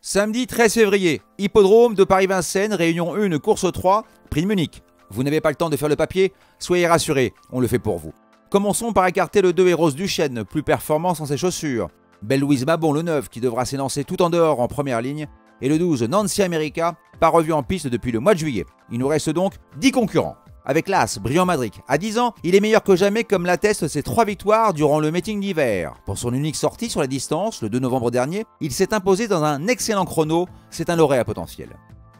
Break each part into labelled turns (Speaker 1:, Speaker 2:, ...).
Speaker 1: Samedi 13 février, hippodrome de Paris-Vincennes, réunion 1, course 3, prix de Munich. Vous n'avez pas le temps de faire le papier? Soyez rassurés, on le fait pour vous. Commençons par écarter le 2 Héros Duchesne, plus performant sans ses chaussures. Belle Louise Mabon, le 9, qui devra s'élancer tout en dehors en première ligne. Et le 12, Nancy America, pas revu en piste depuis le mois de juillet. Il nous reste donc 10 concurrents. Avec l'As, Brillant Madric, à 10 ans, il est meilleur que jamais comme l'attestent ses 3 victoires durant le meeting d'hiver. Pour son unique sortie sur la distance, le 2 novembre dernier, il s'est imposé dans un excellent chrono, c'est un lauréat potentiel.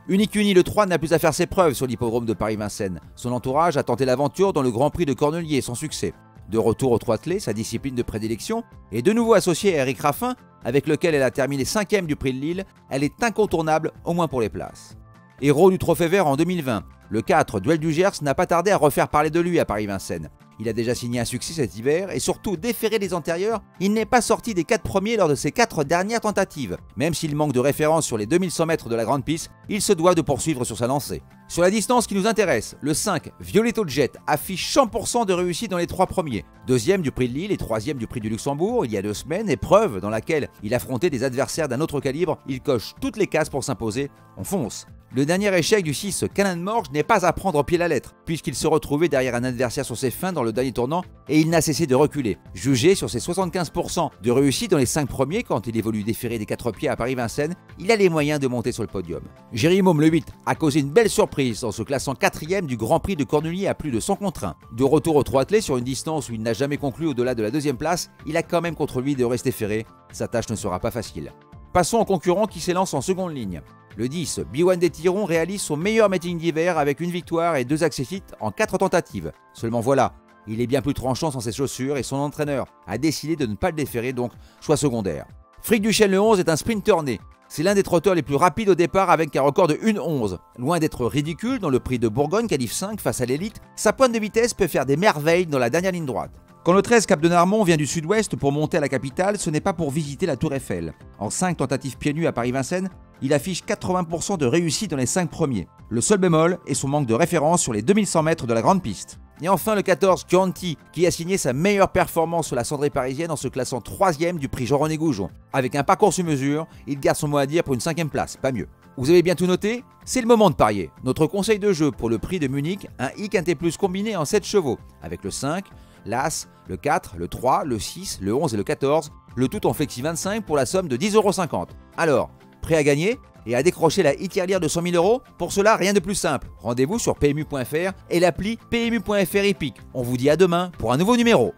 Speaker 1: Unique Uni, le 3, n'a plus à faire ses preuves sur l'hippodrome de Paris-Vincennes. Son entourage a tenté l'aventure dans le Grand Prix de Cornelier sans succès. De retour au Troitelet, sa discipline de prédilection, et de nouveau associée à Eric Raffin, avec lequel elle a terminé 5e du Prix de Lille, elle est incontournable, au moins pour les places. Héros du Trophée Vert en 2020, le 4, Duel du Gers, n'a pas tardé à refaire parler de lui à Paris-Vincennes. Il a déjà signé un succès cet hiver et surtout déféré les antérieurs, il n'est pas sorti des 4 premiers lors de ses 4 dernières tentatives. Même s'il manque de référence sur les 2100 mètres de la grande piste, il se doit de poursuivre sur sa lancée. Sur la distance qui nous intéresse, le 5, Violetto Jet, affiche 100% de réussite dans les 3 premiers. Deuxième du Prix de Lille et troisième du Prix du Luxembourg il y a 2 semaines, épreuve dans laquelle il affrontait des adversaires d'un autre calibre, il coche toutes les cases pour s'imposer, on fonce. Le dernier échec du 6 Canon Morge n'est pas à prendre au pied de la lettre, puisqu'il se retrouvait derrière un adversaire sur ses fins dans le dernier tournant et il n'a cessé de reculer. Jugé sur ses 75% de réussite dans les 5 premiers quand il évolue déféré des 4 pieds à Paris-Vincennes, il a les moyens de monter sur le podium. Jerry Môme, le 8, a causé une belle surprise en se classant 4e du Grand Prix de Cornelier à plus de 100 contre 1. De retour au Troitelet sur une distance où il n'a jamais conclu au-delà de la 2e place, il a quand même contre lui de rester ferré. Sa tâche ne sera pas facile. Passons au concurrent qui s'élance en seconde ligne. Le 10, B1 des Tirons réalise son meilleur meeting d'hiver avec une victoire et 2 accessits en 4 tentatives. Seulement voilà, il est bien plus tranchant sans ses chaussures et son entraîneur a décidé de ne pas le déférer, donc choix secondaire. Frick Duchesne le 11 est un sprinter né. C'est l'un des trotteurs les plus rapides au départ avec un record de 1,11. Loin d'être ridicule dans le prix de Bourgogne qualif 5 face à l'élite, sa pointe de vitesse peut faire des merveilles dans la dernière ligne droite. Quand le 13 Cap de Narmont vient du sud-ouest pour monter à la capitale, ce n'est pas pour visiter la Tour Eiffel. En 5 tentatives pieds nus à Paris-Vincennes, il affiche 80% de réussite dans les 5 premiers. Le seul bémol est son manque de référence sur les 2100 mètres de la grande piste. Et enfin le 14 Chianti, qui a signé sa meilleure performance sur la cendrée parisienne en se classant 3e du prix Jean-René Goujon. Avec un parcours sur mesure, il garde son mot à dire pour une 5e place, pas mieux. Vous avez bien tout noté? C'est le moment de parier. Notre conseil de jeu pour le prix de Munich, un I-Quintet Plus combiné en 7 chevaux, avec le 5, l'As, le 4, le 3, le 6, le 11 et le 14, le tout en flexi 25 pour la somme de 10,50 €. Alors, prêt à gagner et à décrocher la e-tirelire de 100 000 €? Pour cela, rien de plus simple. Rendez-vous sur PMU.fr et l'appli PMU.fr Epic. On vous dit à demain pour un nouveau numéro.